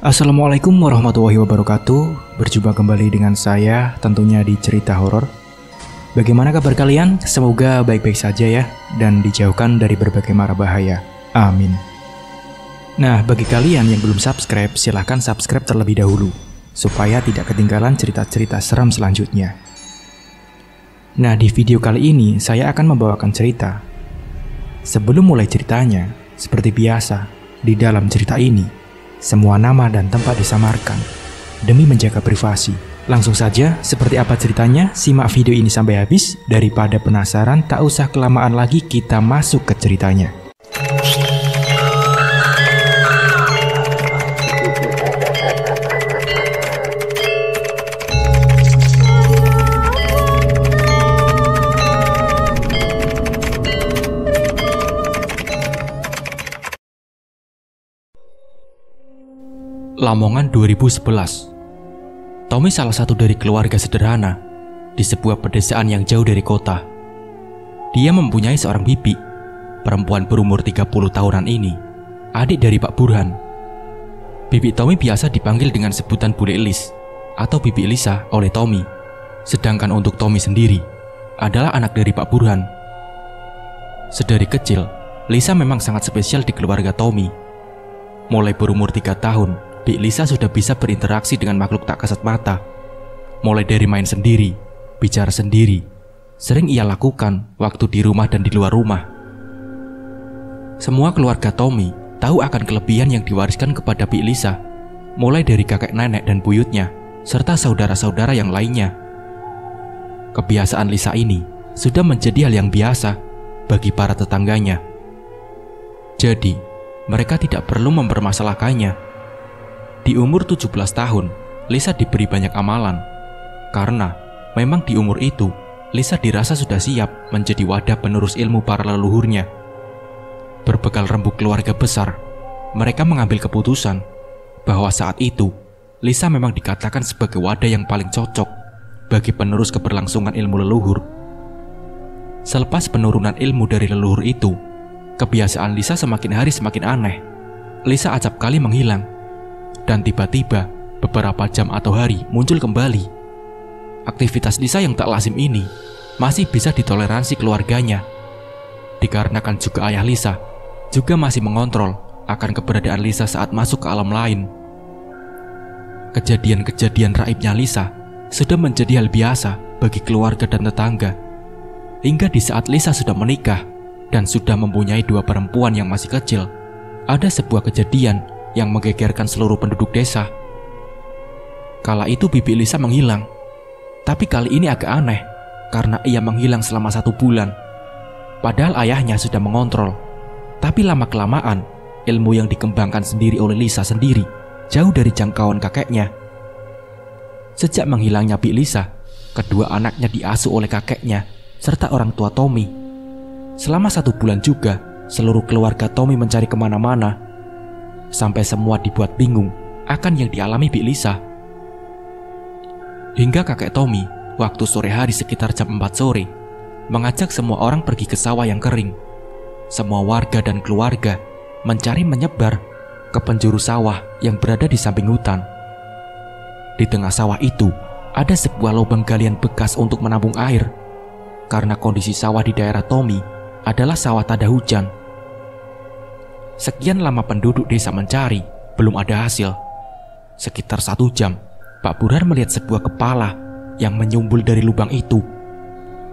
Assalamualaikum warahmatullahi wabarakatuh. Berjumpa kembali dengan saya tentunya di cerita horor. Bagaimana kabar kalian? Semoga baik-baik saja ya, dan dijauhkan dari berbagai mara bahaya. Amin. Nah, bagi kalian yang belum subscribe, silahkan subscribe terlebih dahulu supaya tidak ketinggalan cerita-cerita seram selanjutnya. Nah, di video kali ini saya akan membawakan cerita. Sebelum mulai ceritanya, seperti biasa, di dalam cerita ini semua nama dan tempat disamarkan demi menjaga privasi. Langsung saja, seperti apa ceritanya? Simak video ini sampai habis. Daripada penasaran, tak usah kelamaan lagi, kita masuk ke ceritanya. Lamongan 2011. Tommy salah satu dari keluarga sederhana di sebuah pedesaan yang jauh dari kota. Dia mempunyai seorang bibi, perempuan berumur 30 tahunan ini, adik dari Pak Burhan. Bibi Tommy biasa dipanggil dengan sebutan Bule Elis atau Bibi Lisa oleh Tommy. Sedangkan untuk Tommy sendiri adalah anak dari Pak Burhan. Sedari kecil, Lisa memang sangat spesial di keluarga Tommy. Mulai berumur 3 tahun, Bik Lisa sudah bisa berinteraksi dengan makhluk tak kasat mata. Mulai dari main sendiri, bicara sendiri, sering ia lakukan waktu di rumah dan di luar rumah. Semua keluarga Tommy tahu akan kelebihan yang diwariskan kepada Bik Lisa, mulai dari kakek nenek dan buyutnya, serta saudara-saudara yang lainnya. Kebiasaan Lisa ini sudah menjadi hal yang biasa bagi para tetangganya. Jadi, mereka tidak perlu mempermasalahkannya. Di umur 17 tahun, Lisa diberi banyak amalan. Karena memang di umur itu, Lisa dirasa sudah siap menjadi wadah penerus ilmu para leluhurnya. Berbekal rembuk keluarga besar, mereka mengambil keputusan bahwa saat itu, Lisa memang dikatakan sebagai wadah yang paling cocok bagi penerus keberlangsungan ilmu leluhur. Selepas penurunan ilmu dari leluhur itu, kebiasaan Lisa semakin hari semakin aneh. Lisa acap kali menghilang. Dan tiba-tiba, beberapa jam atau hari muncul kembali. Aktivitas Lisa yang tak lazim ini masih bisa ditoleransi keluarganya. Dikarenakan juga ayah Lisa juga masih mengontrol akan keberadaan Lisa saat masuk ke alam lain. Kejadian-kejadian raibnya Lisa sudah menjadi hal biasa bagi keluarga dan tetangga. Hingga di saat Lisa sudah menikah dan sudah mempunyai 2 perempuan yang masih kecil, ada sebuah kejadian yang menggegerkan seluruh penduduk desa. Kala itu bibi Lisa menghilang. Tapi kali ini agak aneh, karena ia menghilang selama 1 bulan. Padahal ayahnya sudah mengontrol. Tapi lama-kelamaan, ilmu yang dikembangkan sendiri oleh Lisa sendiri jauh dari jangkauan kakeknya. Sejak menghilangnya Bik Lisa, kedua anaknya diasuh oleh kakeknya serta orang tua Tommy. Selama 1 bulan juga, seluruh keluarga Tommy mencari kemana-mana, sampai semua dibuat bingung akan yang dialami Bik Lisa. Hingga kakek Tommy, waktu sore hari sekitar jam 4 sore, mengajak semua orang pergi ke sawah yang kering. Semua warga dan keluarga mencari menyebar ke penjuru sawah yang berada di samping hutan. Di tengah sawah itu, ada sebuah lubang galian bekas untuk menampung air. Karena kondisi sawah di daerah Tommy adalah sawah tada hujan. Sekian lama penduduk desa mencari, belum ada hasil. Sekitar 1 jam, Pak Burhan melihat sebuah kepala yang menyumbul dari lubang itu.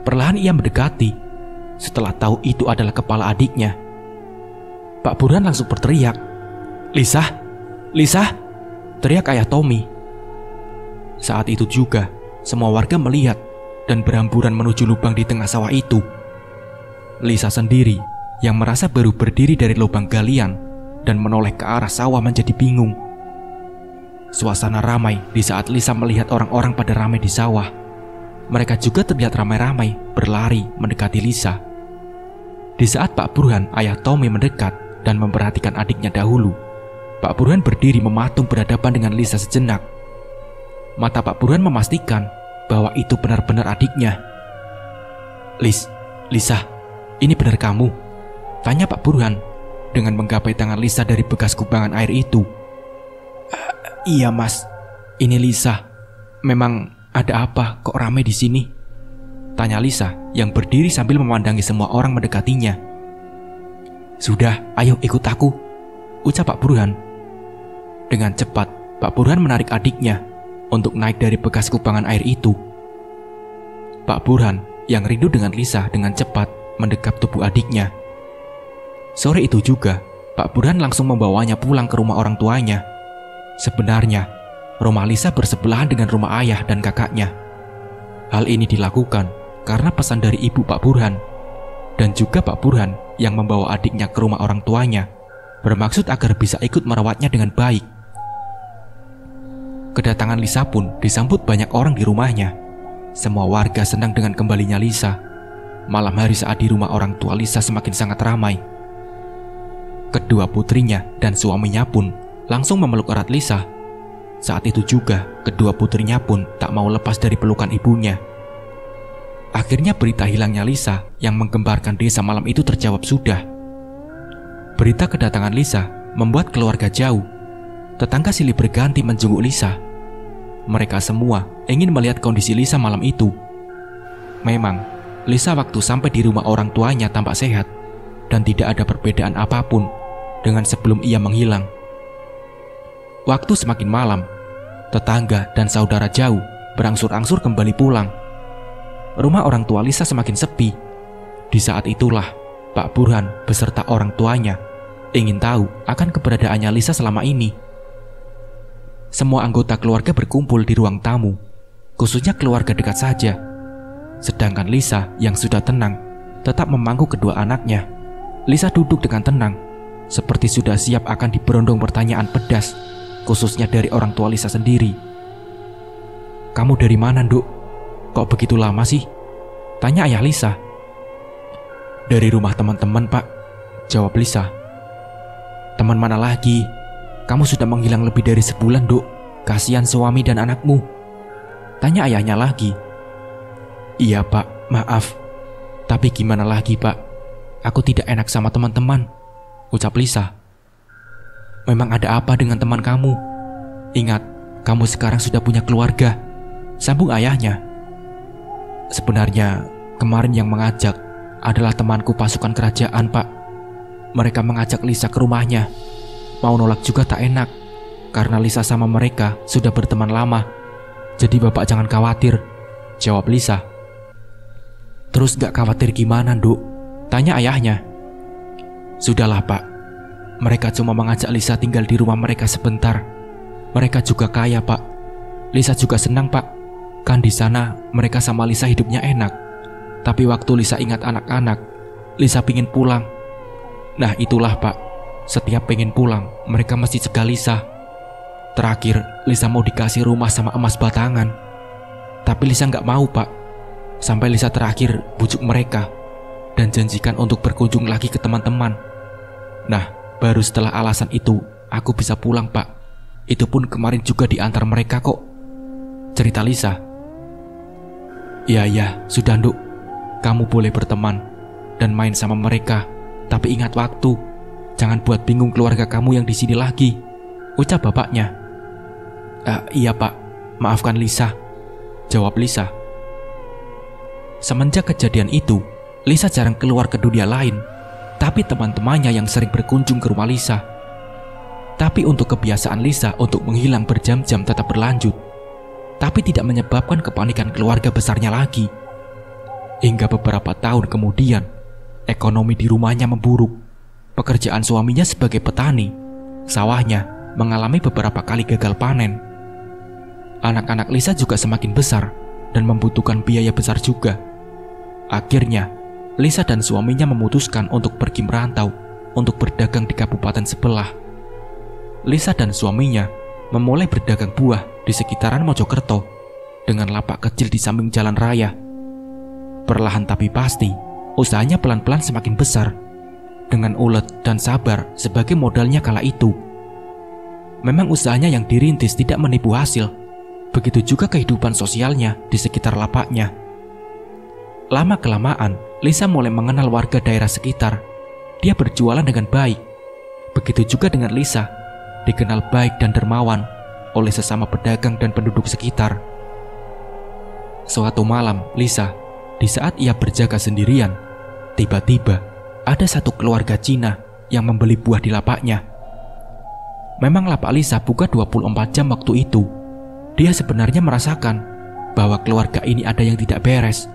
Perlahan ia mendekati, setelah tahu itu adalah kepala adiknya. Pak Burhan langsung berteriak, "Lisa! Lisa!" teriak ayah Tommy. Saat itu juga, semua warga melihat dan berhamburan menuju lubang di tengah sawah itu. Lisa sendiri yang merasa baru berdiri dari lubang galian dan menoleh ke arah sawah menjadi bingung. Suasana ramai di saat Lisa melihat orang-orang pada ramai di sawah. Mereka juga terlihat ramai-ramai berlari mendekati Lisa. Di saat Pak Burhan, ayah Tommy, mendekat dan memperhatikan adiknya dahulu, Pak Burhan berdiri mematung berhadapan dengan Lisa sejenak. Mata Pak Burhan memastikan bahwa itu benar-benar adiknya. Lisa, ini benar kamu?" tanya Pak Burhan dengan menggapai tangan Lisa dari bekas kubangan air itu. Iya mas, ini Lisa. Memang ada apa kok ramai di sini? Tanya Lisa yang berdiri sambil memandangi semua orang mendekatinya. Sudah, ayo ikut aku, ucap Pak Burhan. Dengan cepat, Pak Burhan menarik adiknya untuk naik dari bekas kubangan air itu. Pak Burhan yang rindu dengan Lisa dengan cepat mendekap tubuh adiknya. Sore itu juga, Pak Burhan langsung membawanya pulang ke rumah orang tuanya. Sebenarnya, rumah Lisa bersebelahan dengan rumah ayah dan kakaknya. Hal ini dilakukan karena pesan dari ibu Pak Burhan, dan juga Pak Burhan yang membawa adiknya ke rumah orang tuanya, bermaksud agar bisa ikut merawatnya dengan baik. Kedatangan Lisa pun disambut banyak orang di rumahnya. Semua warga senang dengan kembalinya Lisa. Malam hari saat di rumah orang tua Lisa semakin sangat ramai. Kedua putrinya dan suaminya pun langsung memeluk erat Lisa. Saat itu juga, kedua putrinya pun tak mau lepas dari pelukan ibunya. Akhirnya berita hilangnya Lisa yang menggemparkan desa malam itu terjawab sudah. Berita kedatangan Lisa membuat keluarga jauh. Tetangga silih berganti menjenguk Lisa. Mereka semua ingin melihat kondisi Lisa malam itu. Memang, Lisa waktu sampai di rumah orang tuanya tampak sehat dan tidak ada perbedaan apapun dengan sebelum ia menghilang. Waktu semakin malam, tetangga dan saudara jauh berangsur-angsur kembali pulang. Rumah orang tua Lisa semakin sepi. Di saat itulah Pak Burhan beserta orang tuanya ingin tahu akan keberadaannya Lisa selama ini. Semua anggota keluarga berkumpul di ruang tamu, khususnya keluarga dekat saja. Sedangkan Lisa yang sudah tenang tetap memangku kedua anaknya. Lisa duduk dengan tenang, seperti sudah siap akan diberondong pertanyaan pedas, khususnya dari orang tua Lisa sendiri. Kamu dari mana, Nduk? Kok begitu lama sih? Tanya ayah Lisa. Dari rumah teman-teman, Pak, jawab Lisa. Teman mana lagi? Kamu sudah menghilang lebih dari sebulan, Nduk. Kasihan suami dan anakmu. Tanya ayahnya lagi. Iya, Pak, maaf. Tapi gimana lagi, Pak? Aku tidak enak sama teman-teman, ucap Lisa. Memang ada apa dengan teman kamu? Ingat, kamu sekarang sudah punya keluarga, sambung ayahnya. Sebenarnya, kemarin yang mengajak adalah temanku pasukan kerajaan, Pak. Mereka mengajak Lisa ke rumahnya. Mau nolak juga tak enak, karena Lisa sama mereka sudah berteman lama. Jadi Bapak jangan khawatir, jawab Lisa. Terus gak khawatir gimana, Nduk? Tanya ayahnya. Sudahlah, Pak. Mereka cuma mengajak Lisa tinggal di rumah mereka sebentar. Mereka juga kaya, Pak. Lisa juga senang, Pak. Kan di sana mereka sama Lisa hidupnya enak. Tapi waktu Lisa ingat anak-anak, Lisa pingin pulang. Nah itulah, Pak. Setiap pengen pulang, mereka mesti cegah Lisa. Terakhir, Lisa mau dikasih rumah sama emas batangan. Tapi Lisa gak mau, Pak. Sampai Lisa terakhir bujuk mereka dan janjikan untuk berkunjung lagi ke teman-teman. Nah, baru setelah alasan itu, aku bisa pulang, Pak. Itu pun kemarin juga diantar mereka kok, cerita Lisa. Iya, sudah, Nduk. Kamu boleh berteman dan main sama mereka. Tapi ingat waktu. Jangan buat bingung keluarga kamu yang di sini lagi, ucap bapaknya. Iya, Pak. Maafkan Lisa, jawab Lisa. Semenjak kejadian itu, Lisa jarang keluar ke dunia lain. Tapi teman-temannya yang sering berkunjung ke rumah Lisa. Tapi untuk kebiasaan Lisa untuk menghilang berjam-jam tetap berlanjut. Tapi tidak menyebabkan kepanikan keluarga besarnya lagi. Hingga beberapa tahun kemudian, ekonomi di rumahnya memburuk. Pekerjaan suaminya sebagai petani, sawahnya mengalami beberapa kali gagal panen. Anak-anak Lisa juga semakin besar dan membutuhkan biaya besar juga. Akhirnya, Lisa dan suaminya memutuskan untuk pergi merantau untuk berdagang di kabupaten sebelah. Lisa dan suaminya memulai berdagang buah di sekitaran Mojokerto dengan lapak kecil di samping jalan raya. Perlahan tapi pasti, usahanya pelan-pelan semakin besar. Dengan ulet dan sabar sebagai modalnya kala itu. Memang usahanya yang dirintis tidak menipu hasil. Begitu juga kehidupan sosialnya di sekitar lapaknya. Lama-kelamaan, Lisa mulai mengenal warga daerah sekitar. Dia berjualan dengan baik. Begitu juga dengan Lisa, dikenal baik dan dermawan oleh sesama pedagang dan penduduk sekitar. Suatu malam, Lisa, di saat ia berjaga sendirian, tiba-tiba ada satu keluarga Cina yang membeli buah di lapaknya. Memang lapak Lisa buka 24 jam waktu itu. Dia sebenarnya merasakan bahwa keluarga ini ada yang tidak beres.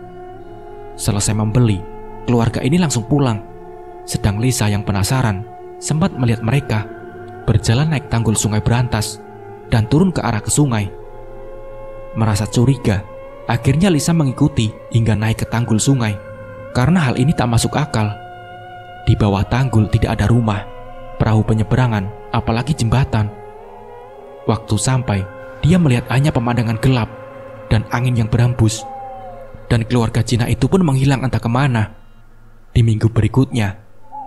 Selesai membeli, keluarga ini langsung pulang. Sedang Lisa yang penasaran sempat melihat mereka berjalan naik tanggul sungai berantas dan turun ke arah ke sungai. Merasa curiga, akhirnya Lisa mengikuti hingga naik ke tanggul sungai. Karena hal ini tak masuk akal. Di bawah tanggul tidak ada rumah, perahu penyeberangan, apalagi jembatan. Waktu sampai, dia melihat hanya pemandangan gelap dan angin yang berhembus. Dan keluarga Cina itu pun menghilang entah kemana. Di minggu berikutnya,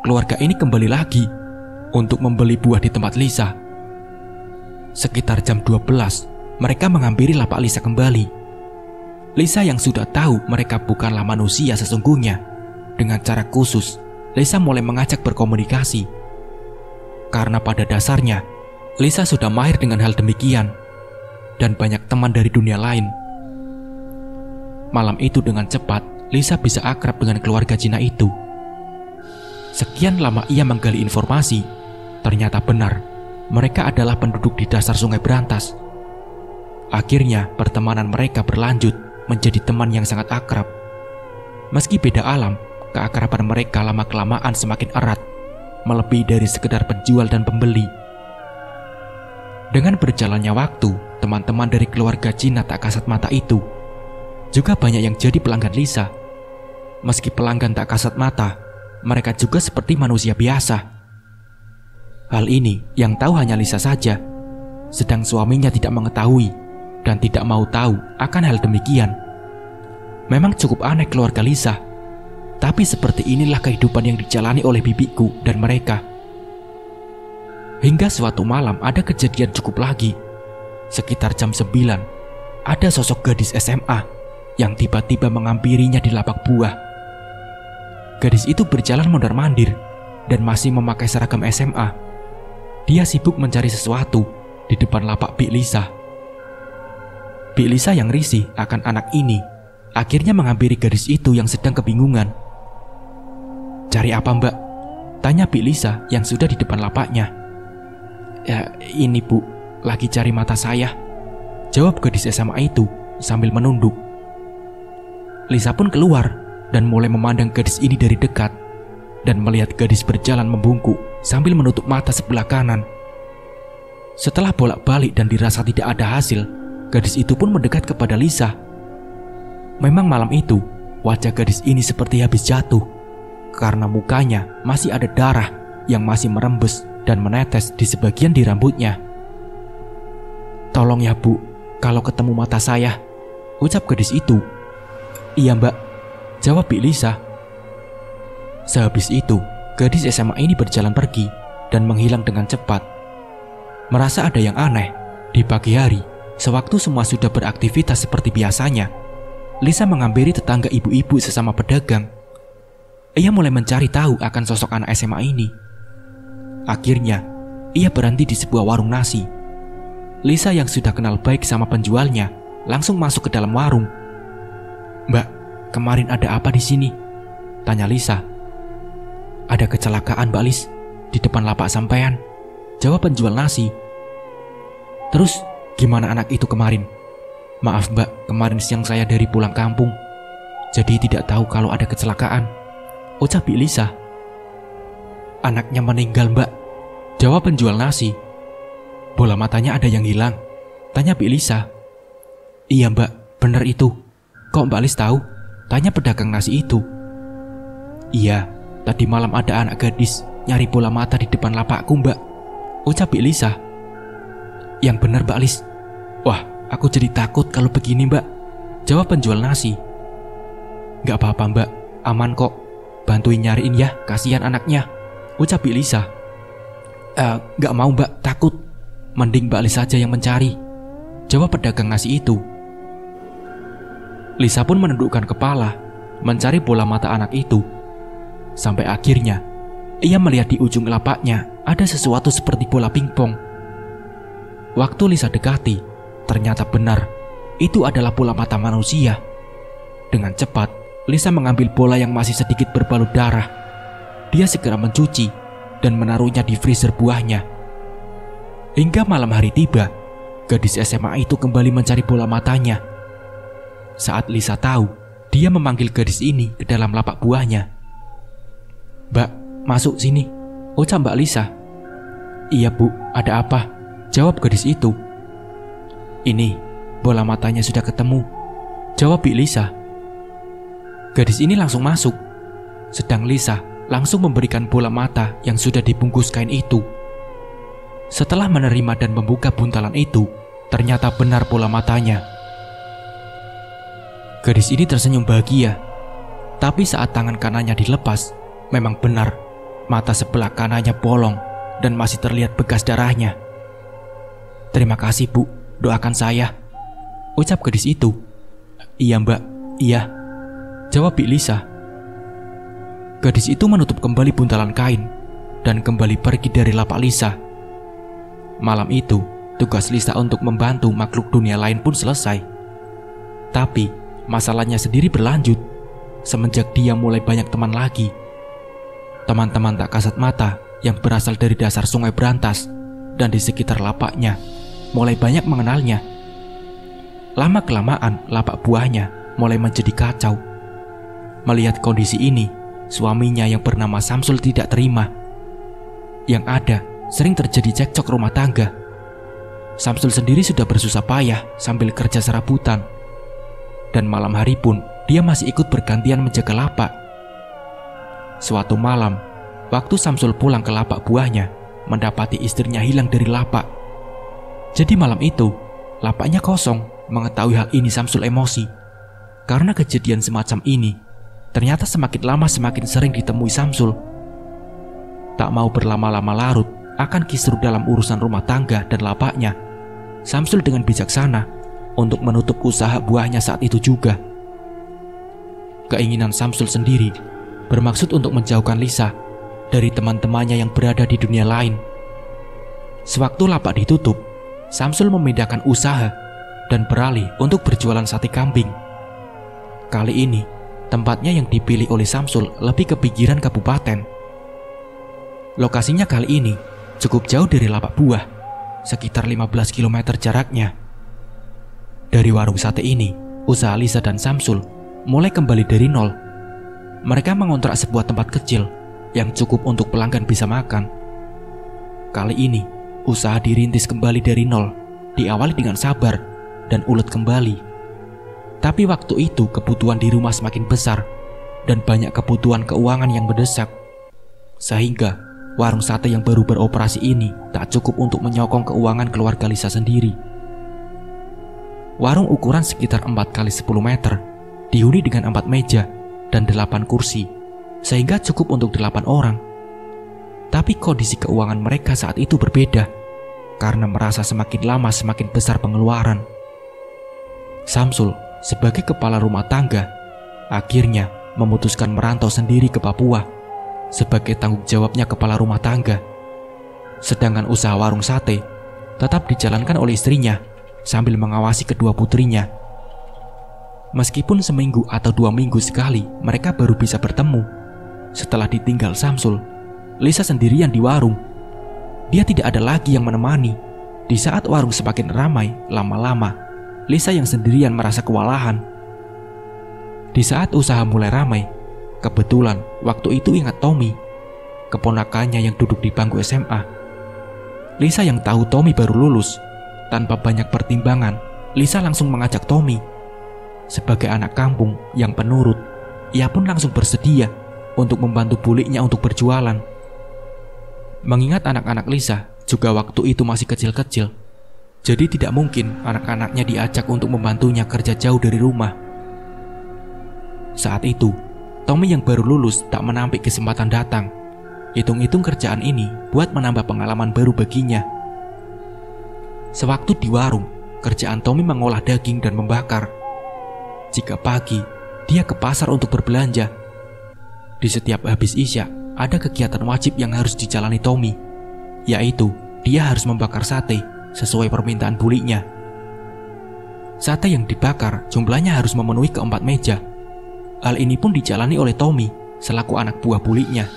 keluarga ini kembali lagi untuk membeli buah di tempat Lisa. Sekitar jam 12, mereka menghampiri lapak Lisa kembali. Lisa yang sudah tahu mereka bukanlah manusia sesungguhnya, dengan cara khusus, Lisa mulai mengajak berkomunikasi. Karena pada dasarnya, Lisa sudah mahir dengan hal demikian, dan banyak teman dari dunia lain. Malam itu dengan cepat, Lisa bisa akrab dengan keluarga Cina itu. Sekian lama ia menggali informasi, ternyata benar, mereka adalah penduduk di dasar sungai berantas. Akhirnya, pertemanan mereka berlanjut menjadi teman yang sangat akrab. Meski beda alam, keakraban mereka lama-kelamaan semakin erat, melebihi dari sekedar penjual dan pembeli. Dengan berjalannya waktu, teman-teman dari keluarga Cina tak kasat mata itu juga banyak yang jadi pelanggan Lisa. Meski pelanggan tak kasat mata, mereka juga seperti manusia biasa. Hal ini yang tahu hanya Lisa saja, sedang suaminya tidak mengetahui dan tidak mau tahu akan hal demikian. Memang cukup aneh keluarga Lisa, tapi seperti inilah kehidupan yang dijalani oleh bibiku dan mereka. Hingga suatu malam ada kejadian cukup lagi. Sekitar jam 9, ada sosok gadis SMA yang tiba-tiba menghampirinya di lapak buah. Gadis itu berjalan mondar-mandir dan masih memakai seragam SMA. Dia sibuk mencari sesuatu di depan lapak Bik Lisa. Bik Lisa yang risih akan anak ini akhirnya menghampiri gadis itu yang sedang kebingungan. "Cari apa, Mbak?" tanya Bik Lisa yang sudah di depan lapaknya. "Ya, ini Bu, lagi cari mata saya," jawab gadis SMA itu sambil menunduk. Lisa pun keluar dan mulai memandang gadis ini dari dekat dan melihat gadis berjalan membungkuk sambil menutup mata sebelah kanan. Setelah bolak-balik dan dirasa tidak ada hasil, gadis itu pun mendekat kepada Lisa. Memang malam itu, wajah gadis ini seperti habis jatuh karena mukanya masih ada darah yang masih merembes dan menetes di sebagian di rambutnya. "Tolong ya Bu, kalau ketemu mata saya," ucap gadis itu. "Iya Mbak," jawab Bik Lisa. Sehabis itu, gadis SMA ini berjalan pergi dan menghilang dengan cepat. Merasa ada yang aneh, di pagi hari, sewaktu semua sudah beraktivitas seperti biasanya, Lisa menghampiri tetangga ibu-ibu sesama pedagang. Ia mulai mencari tahu akan sosok anak SMA ini. Akhirnya, ia berhenti di sebuah warung nasi. Lisa yang sudah kenal baik sama penjualnya langsung masuk ke dalam warung. "Mbak, kemarin ada apa di sini?" tanya Lisa. "Ada kecelakaan, Mbak Lis, di depan lapak sampean," jawab penjual nasi. "Terus gimana anak itu kemarin?" "Maaf Mbak, kemarin siang saya dari pulang kampung, jadi tidak tahu kalau ada kecelakaan," ucap Bik Lisa. "Anaknya meninggal Mbak," jawab penjual nasi. "Bola matanya ada yang hilang?" tanya Bik Lisa. "Iya Mbak, bener itu. Kok Mbak Lis tahu?" tanya pedagang nasi itu. "Iya, tadi malam ada anak gadis nyari bola mata di depan lapakku Mbak," ucap Bik Lisa. "Yang bener Mbak Lis." "Wah, aku jadi takut kalau begini Mbak," jawab penjual nasi. "Gak apa-apa Mbak, aman kok. Bantuin nyariin ya, kasihan anaknya," ucap Bik Lisa. Gak mau Mbak, takut. Mending Mbak Lis saja yang mencari," jawab pedagang nasi itu. Lisa pun menundukkan kepala, mencari bola mata anak itu. Sampai akhirnya, ia melihat di ujung lapaknya ada sesuatu seperti bola pingpong. waktu Lisa dekati, ternyata benar, itu adalah bola mata manusia. Dengan cepat, Lisa mengambil bola yang masih sedikit berbalut darah. Dia segera mencuci dan menaruhnya di freezer buahnya. Hingga malam hari tiba, gadis SMA itu kembali mencari bola matanya. Saat Lisa tahu, dia memanggil gadis ini ke dalam lapak buahnya. "Mbak, masuk sini," ucap Mbak Lisa. "Iya Bu, ada apa?" jawab gadis itu. "Ini, bola matanya sudah ketemu," jawab Bi Lisa. Gadis ini langsung masuk, sedang Lisa langsung memberikan bola mata yang sudah dibungkus kain itu. Setelah menerima dan membuka buntalan itu, ternyata benar bola matanya. Gadis ini tersenyum bahagia, tapi saat tangan kanannya dilepas, memang benar mata sebelah kanannya bolong dan masih terlihat bekas darahnya. "Terima kasih Bu, doakan saya," ucap gadis itu. "Iya Mbak, iya," jawab Bi Lisa. Gadis itu menutup kembali buntalan kain dan kembali pergi dari lapak Lisa. Malam itu, tugas Lisa untuk membantu makhluk dunia lain pun selesai. Tapi, masalahnya sendiri berlanjut semenjak dia mulai banyak teman lagi. Teman-teman tak kasat mata yang berasal dari dasar sungai Berantas dan di sekitar lapaknya mulai banyak mengenalnya. Lama-kelamaan lapak buahnya mulai menjadi kacau. Melihat kondisi ini, suaminya yang bernama Samsul tidak terima. Yang ada, sering terjadi cekcok rumah tangga. Samsul sendiri sudah bersusah payah sambil kerja serabutan. Dan malam hari pun, dia masih ikut bergantian menjaga lapak. Suatu malam, waktu Samsul pulang ke lapak buahnya, mendapati istrinya hilang dari lapak. Jadi malam itu, lapaknya kosong. Mengetahui hal ini Samsul emosi. Karena kejadian semacam ini ternyata semakin lama semakin sering ditemui Samsul. Tak mau berlama-lama larut akan kisruh dalam urusan rumah tangga dan lapaknya, Samsul dengan bijaksana untuk menutup usaha buahnya saat itu juga. Keinginan Samsul sendiri bermaksud untuk menjauhkan Lisa dari teman-temannya yang berada di dunia lain. Sewaktu lapak ditutup, Samsul memindahkan usaha dan beralih untuk berjualan sate kambing. Kali ini, tempatnya yang dipilih oleh Samsul lebih ke pinggiran kabupaten. Lokasinya kali ini cukup jauh dari lapak buah, sekitar 15 km jaraknya. Dari warung sate ini, usaha Lisa dan Samsul mulai kembali dari nol. Mereka mengontrak sebuah tempat kecil yang cukup untuk pelanggan bisa makan. Kali ini, usaha dirintis kembali dari nol, diawali dengan sabar dan ulet kembali. Tapi waktu itu kebutuhan di rumah semakin besar dan banyak kebutuhan keuangan yang mendesak. Sehingga warung sate yang baru beroperasi ini tak cukup untuk menyokong keuangan keluarga Lisa sendiri. Warung ukuran sekitar 4x10 meter, dihuni dengan 4 meja dan 8 kursi, sehingga cukup untuk 8 orang. Tapi kondisi keuangan mereka saat itu berbeda, karena merasa semakin lama semakin besar pengeluaran. Samsul sebagai kepala rumah tangga akhirnya memutuskan merantau sendiri ke Papua sebagai tanggung jawabnya kepala rumah tangga. Sedangkan usaha warung sate tetap dijalankan oleh istrinya sambil mengawasi kedua putrinya. Meskipun seminggu atau 2 minggu sekali mereka baru bisa bertemu. Setelah ditinggal Samsul, Lisa sendirian di warung. Dia tidak ada lagi yang menemani. Di saat warung semakin ramai, lama-lama Lisa yang sendirian merasa kewalahan. Di saat usaha mulai ramai, kebetulan waktu itu ingat Tommy, keponakannya yang duduk di bangku SMA. Lisa yang tahu Tommy baru lulus, tanpa banyak pertimbangan, Lisa langsung mengajak Tommy. Sebagai anak kampung yang penurut, ia pun langsung bersedia untuk membantu buliknya untuk berjualan. Mengingat anak-anak Lisa juga waktu itu masih kecil-kecil, jadi tidak mungkin anak-anaknya diajak untuk membantunya kerja jauh dari rumah. Saat itu, Tommy yang baru lulus tak menampik kesempatan datang. Hitung-hitung kerjaan ini buat menambah pengalaman baru baginya. Sewaktu di warung, kerjaan Tommy mengolah daging dan membakar. Jika pagi, dia ke pasar untuk berbelanja. Di setiap habis isya, ada kegiatan wajib yang harus dijalani Tommy, yaitu dia harus membakar sate sesuai permintaan buliknya. Sate yang dibakar jumlahnya harus memenuhi keempat meja. Hal ini pun dijalani oleh Tommy selaku anak buah buliknya.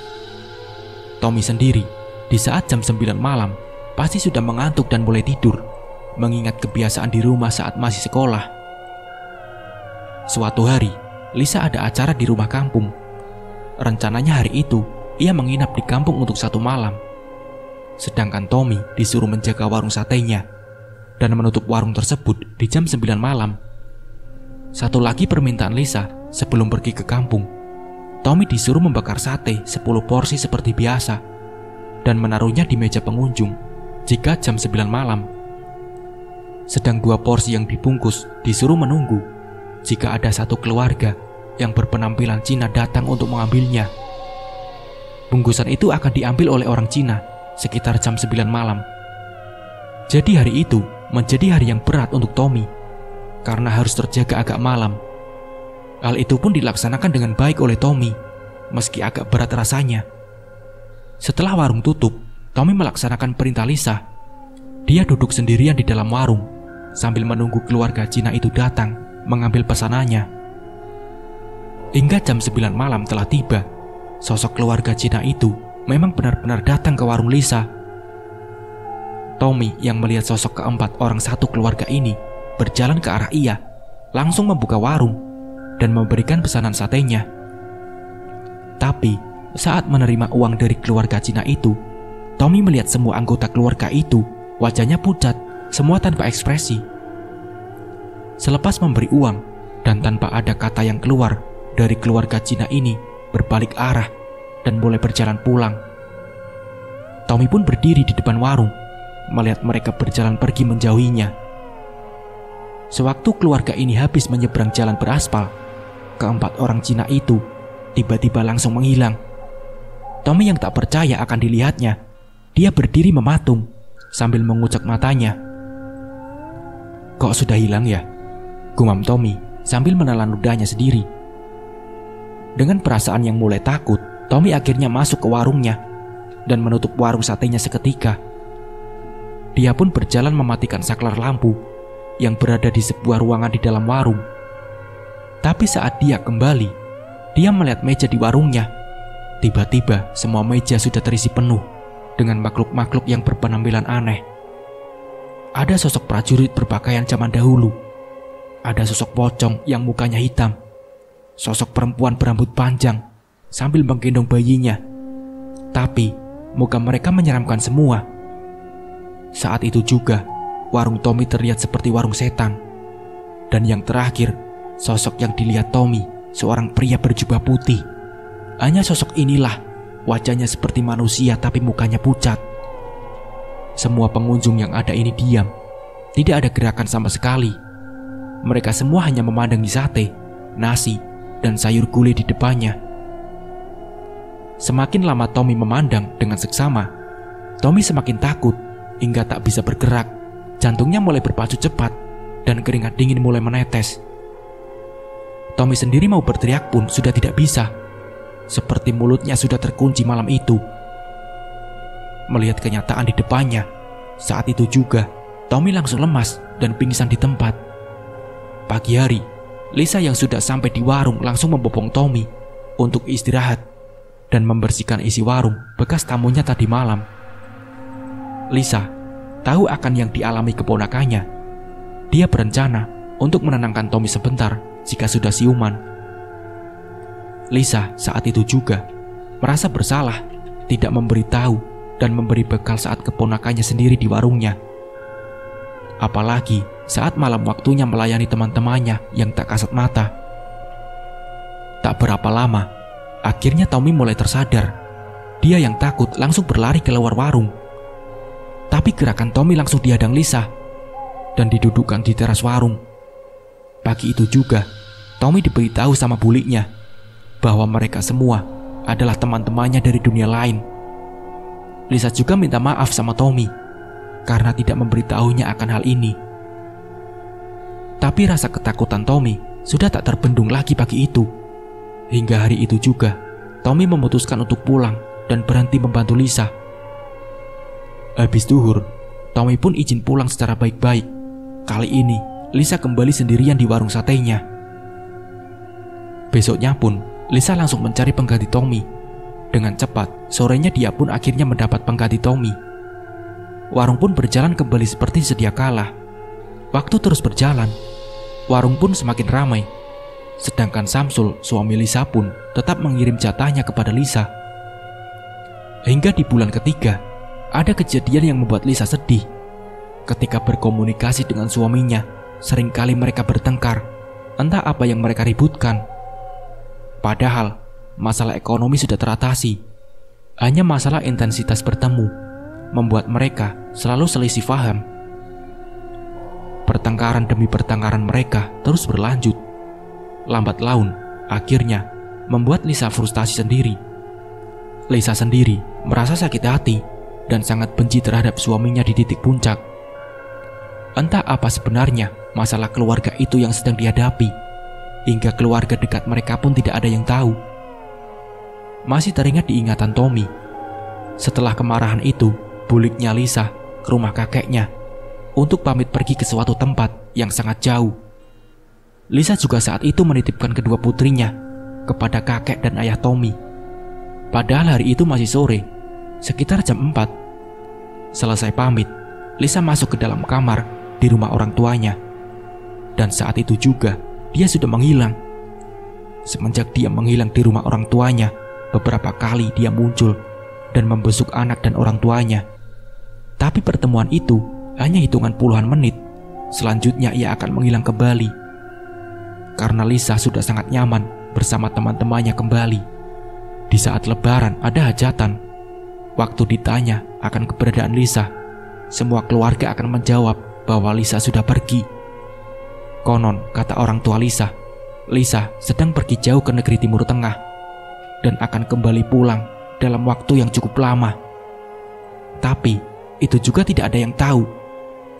Tommy sendiri di saat jam 9 malam pasti sudah mengantuk dan mulai tidur, mengingat kebiasaan di rumah saat masih sekolah. Suatu hari, Lisa ada acara di rumah kampung. Rencananya hari itu, ia menginap di kampung untuk 1 malam. Sedangkan Tommy disuruh menjaga warung satenya dan menutup warung tersebut di jam 9 malam. Satu lagi permintaan Lisa sebelum pergi ke kampung. Tommy disuruh membakar sate 10 porsi seperti biasa dan menaruhnya di meja pengunjung jika jam 9 malam. Sedang 2 porsi yang dibungkus disuruh menunggu jika ada satu keluarga yang berpenampilan Cina datang untuk mengambilnya. Bungkusan itu akan diambil oleh orang Cina sekitar jam 9 malam. Jadi hari itu menjadi hari yang berat untuk Tommy karena harus terjaga agak malam. Hal itu pun dilaksanakan dengan baik oleh Tommy meski agak berat rasanya. Setelah warung tutup, Tommy melaksanakan perintah Lisa. Dia duduk sendirian di dalam warung sambil menunggu keluarga Cina itu datang mengambil pesanannya. Hingga jam 9 malam telah tiba. Sosok keluarga Cina itu memang benar-benar datang ke warung Lisa. Tommy yang melihat sosok keempat orang satu keluarga ini berjalan ke arah ia, langsung membuka warung dan memberikan pesanan satenya. Tapi saat menerima uang dari keluarga Cina itu, Tommy melihat semua anggota keluarga itu wajahnya pucat, semua tanpa ekspresi. Selepas memberi uang dan tanpa ada kata yang keluar dari keluarga Cina ini, berbalik arah dan mulai berjalan pulang. Tommy pun berdiri di depan warung, melihat mereka berjalan pergi menjauhinya. Sewaktu keluarga ini habis menyeberang jalan beraspal, keempat orang Cina itu tiba-tiba langsung menghilang. Tommy yang tak percaya akan dilihatnya, dia berdiri mematung sambil mengucek matanya. "Kok sudah hilang ya?" gumam Tommy sambil menelan ludahnya sendiri. Dengan perasaan yang mulai takut, Tommy akhirnya masuk ke warungnya dan menutup warung satenya seketika. Dia pun berjalan mematikan saklar lampu yang berada di sebuah ruangan di dalam warung. Tapi saat dia kembali, dia melihat meja di warungnya. Tiba-tiba semua meja sudah terisi penuh dengan makhluk-makhluk yang berpenampilan aneh. Ada sosok prajurit berpakaian zaman dahulu. Ada sosok pocong yang mukanya hitam. Sosok perempuan berambut panjang sambil menggendong bayinya. Tapi muka mereka menyeramkan semua. Saat itu juga warung Tommy terlihat seperti warung setan. Dan yang terakhir, sosok yang dilihat Tommy, seorang pria berjubah putih. Hanya sosok inilah, wajahnya seperti manusia tapi mukanya pucat. Semua pengunjung yang ada ini diam. Tidak ada gerakan sama sekali. Mereka semua hanya memandangi sate, nasi, dan sayur gulai di depannya. Semakin lama Tommy memandang dengan seksama, Tommy semakin takut hingga tak bisa bergerak. Jantungnya mulai berpacu cepat dan keringat dingin mulai menetes. Tommy sendiri mau berteriak pun sudah tidak bisa. Seperti mulutnya sudah terkunci malam itu. Melihat kenyataan di depannya, saat itu juga Tommy langsung lemas dan pingsan di tempat. Pagi hari, Lisa yang sudah sampai di warung langsung membopong Tommy untuk istirahat dan membersihkan isi warung bekas tamunya tadi malam. Lisa tahu akan yang dialami keponakannya. Dia berencana untuk menenangkan Tommy sebentar jika sudah siuman. Lisa saat itu juga merasa bersalah tidak memberitahu dan memberi bekal saat keponakannya sendiri di warungnya. Apalagi saat malam waktunya melayani teman-temannya yang tak kasat mata. Tak berapa lama, akhirnya Tommy mulai tersadar. Dia yang takut langsung berlari keluar warung. Tapi gerakan Tommy langsung dihadang Lisa dan didudukkan di teras warung. Pagi itu juga, Tommy diberitahu sama buliknya bahwa mereka semua adalah teman-temannya dari dunia lain. Lisa juga minta maaf sama Tommy karena tidak memberitahunya akan hal ini. Tapi rasa ketakutan Tommy sudah tak terbendung lagi pagi itu. Hingga hari itu juga, Tommy memutuskan untuk pulang dan berhenti membantu Lisa. Habis duhur, Tommy pun izin pulang secara baik-baik. Kali ini, Lisa kembali sendirian di warung satenya. Besoknya pun, Lisa langsung mencari pengganti Tommy. Dengan cepat, sorenya dia pun akhirnya mendapat pengganti Tommy. Warung pun berjalan kembali seperti sedia kala. Waktu terus berjalan, warung pun semakin ramai. Sedangkan Samsul, suami Lisa pun tetap mengirim jatahnya kepada Lisa. Hingga di bulan ketiga, ada kejadian yang membuat Lisa sedih. Ketika berkomunikasi dengan suaminya, seringkali mereka bertengkar. Entah apa yang mereka ributkan. Padahal, masalah ekonomi sudah teratasi. Hanya masalah intensitas bertemu membuat mereka selalu selisih paham. Pertengkaran demi pertengkaran mereka terus berlanjut. Lambat laun, akhirnya membuat Lisa frustasi sendiri. Lisa sendiri merasa sakit hati dan sangat benci terhadap suaminya di titik puncak. Entah apa sebenarnya masalah keluarga itu yang sedang dihadapi, hingga keluarga dekat mereka pun tidak ada yang tahu. Masih teringat di ingatan Tommy. Setelah kemarahan itu, buliknya Lisa ke rumah kakeknya untuk pamit pergi ke suatu tempat yang sangat jauh. Lisa juga saat itu menitipkan kedua putrinya kepada kakek dan ayah Tommy. Padahal hari itu masih sore, sekitar jam 4. Selesai pamit, Lisa masuk ke dalam kamar di rumah orang tuanya. Dan saat itu juga, dia sudah menghilang. Semenjak dia menghilang di rumah orang tuanya, beberapa kali dia muncul dan membesuk anak dan orang tuanya. Tapi pertemuan itu hanya hitungan puluhan menit. Selanjutnya ia akan menghilang kembali. Karena Lisa sudah sangat nyaman bersama teman-temannya kembali. Di saat lebaran ada hajatan. Waktu ditanya akan keberadaan Lisa, semua keluarga akan menjawab bahwa Lisa sudah pergi. Konon, kata orang tua Lisa, Lisa sedang pergi jauh ke negeri Timur Tengah dan akan kembali pulang dalam waktu yang cukup lama. Tapi, itu juga tidak ada yang tahu.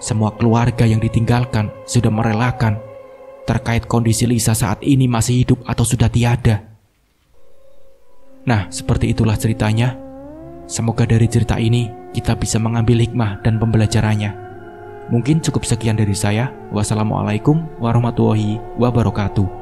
Semua keluarga yang ditinggalkan sudah merelakan terkait kondisi Lisa saat ini masih hidup atau sudah tiada. Nah, seperti itulah ceritanya. Semoga dari cerita ini kita bisa mengambil hikmah dan pembelajarannya. Mungkin cukup sekian dari saya. Wassalamualaikum warahmatullahi wabarakatuh.